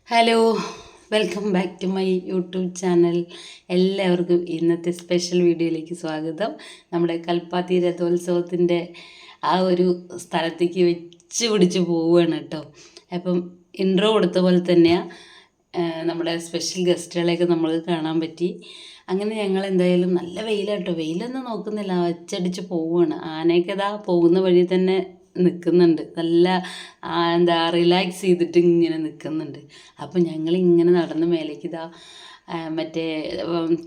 Hello, welcome back to my YouTube channel. എല്ലാവർക്കും ഇന്നത്തെ special വീഡിയോയിലേക്ക് സ്വാഗതം. നമ്മുടെ കൽപ്പാത്തി രഥോത്സവത്തിൻ്റെ ആ ഒരു സ്ഥലത്തേക്ക് വെച്ച് പിടിച്ച് പോവുകയാണ് കേട്ടോ. അപ്പം ഇൻട്രോ കൊടുത്ത പോലെ തന്നെയാണ് നമ്മുടെ സ്പെഷ്യൽ ഗസ്റ്റുകളെയൊക്കെ നമ്മൾക്ക് കാണാൻ പറ്റി. അങ്ങനെ ഞങ്ങൾ എന്തായാലും നല്ല വെയിലാട്ടോ, വെയിലൊന്നും നോക്കുന്നില്ല, വെച്ചടിച്ച് പോവുകയാണ്. ആനയൊക്കെ ഇതാ പോകുന്ന വഴി തന്നെ നിൽക്കുന്നുണ്ട്, നല്ല റിലാക്സ് ചെയ്തിട്ട് ഇങ്ങനെ നിൽക്കുന്നുണ്ട്. അപ്പം ഞങ്ങളിങ്ങനെ നടന്ന് മേലേക്ക് ഇതാ മറ്റേ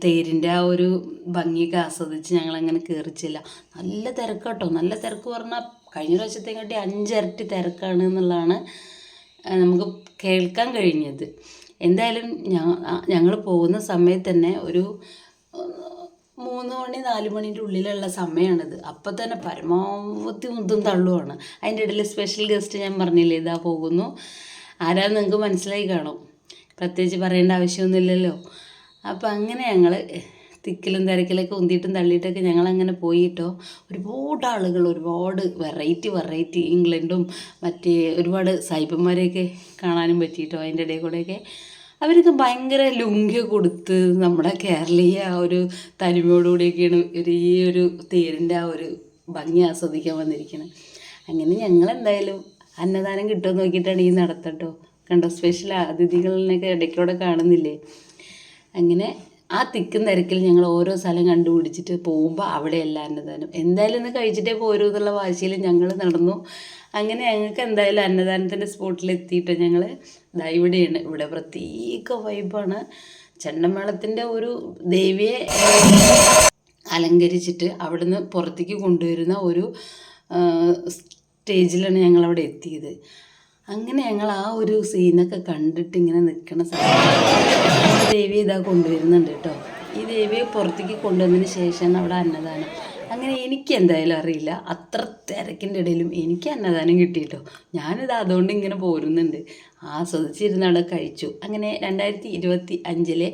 തേരിൻ്റെ ആ ഒരു ഭംഗിയൊക്കെ ആസ്വദിച്ച് ഞങ്ങളങ്ങനെ കയറിച്ചില്ല. നല്ല തിരക്കാട്ടോ, നല്ല തിരക്ക് പറഞ്ഞാൽ കഴിഞ്ഞ പ്രാവശ്യത്തെക്കാട്ടി 5 ഇരട്ടി തിരക്കാണ് എന്നുള്ളതാണ് നമുക്ക് കേൾക്കാൻ കഴിഞ്ഞത്. എന്തായാലും ഞങ്ങൾ പോകുന്ന സമയത്ത് തന്നെ ഒരു 3 മണി 4 മണിൻ്റെ ഉള്ളിലുള്ള സമയമാണിത്. അപ്പം തന്നെ പരമാവധി മുന്തും തള്ളുവാണ്. അതിൻ്റെ ഇടയിൽ സ്പെഷ്യൽ ഗസ്റ്റ് ഞാൻ പറഞ്ഞില്ലേ ഇതാ പോകുന്നു. ആരാന്ന് നിങ്ങൾക്ക് മനസ്സിലായി കാണും, പ്രത്യേകിച്ച് പറയേണ്ട ആവശ്യമൊന്നുമില്ലല്ലോ. അപ്പം അങ്ങനെ ഞങ്ങൾ തിക്കിലും തിരക്കിലൊക്കെ ഉന്തിയിട്ടും തള്ളിയിട്ടൊക്കെ ഞങ്ങളങ്ങനെ പോയിട്ടോ. ഒരുപാട് ആളുകൾ, ഒരുപാട് വെറൈറ്റി ഇംഗ്ലണ്ടും മറ്റേ ഒരുപാട് സായിപ്പന്മാരെയൊക്കെ കാണാനും പറ്റിയിട്ടോ. അതിൻ്റെ ഇടയിൽ കൂടെയൊക്കെ അവർക്ക് ഭയങ്കര ലുങ്കി കൊടുത്ത് നമ്മുടെ കേരളീയ ആ ഒരു തനിമയോടുകൂടിയൊക്കെയാണ് ഈ ഒരു തേരിൻ്റെ ആ ഒരു ഭംഗി ആസ്വദിക്കാൻ വന്നിരിക്കുന്നത്. അങ്ങനെ ഞങ്ങളെന്തായാലും അന്നദാനം കിട്ടുമെന്ന് നോക്കിയിട്ടാണ് ഈ നടത്തട്ടോ. കണ്ടോ, സ്പെഷ്യൽ അതിഥികളിനൊക്കെ ഇടയ്ക്കൂടെ കാണുന്നില്ലേ. അങ്ങനെ ആ തിക്കും തിരക്കിൽ ഞങ്ങൾ ഓരോ സ്ഥലം കണ്ടുപിടിച്ചിട്ട് പോകുമ്പോൾ അവിടെയല്ല അന്നദാനം. എന്തായാലും ഇന്ന് കഴിച്ചിട്ടേ പോരൂ എന്നുള്ള വാശിയിൽ ഞങ്ങൾ നടന്നു. അങ്ങനെ ഞങ്ങൾക്ക് എന്തായാലും അന്നദാനത്തിൻ്റെ സ്പോട്ടിലെത്തിയിട്ട് ഞങ്ങൾ ഇതാ ഇവിടെയാണ്. ഇവിടെ പ്രത്യേക വൈബാണ്. ചെണ്ടമേളത്തിൻ്റെ ഒരു ദേവിയെ അലങ്കരിച്ചിട്ട് അവിടുന്ന് പുറത്തേക്ക് കൊണ്ടുവരുന്ന ഒരു സ്റ്റേജിലാണ് ഞങ്ങളവിടെ എത്തിയത്. അങ്ങനെ ഞങ്ങൾ ആ ഒരു സീനൊക്കെ കണ്ടിട്ട് ഇങ്ങനെ നിൽക്കുന്ന സമയത്ത് ദേവി ഇതാ കൊണ്ടുവരുന്നുണ്ട് കേട്ടോ. ഈ ദേവിയെ പുറത്തേക്ക് കൊണ്ടുവന്നതിന് ശേഷമാണ് അവിടെ അന്നദാനം. അങ്ങനെ എനിക്ക് എന്തായാലും അറിയില്ല, അത്ര തിരക്കിൻ്റെ ഇടയിലും എനിക്ക് അന്നദാനം കിട്ടിയിട്ടോ. ഞാനിത് അതുകൊണ്ട് ഇങ്ങനെ പോരുന്നുണ്ട്, ആസ്വദിച്ചിരുന്ന് അവിടെ കഴിച്ചു. അങ്ങനെ 2025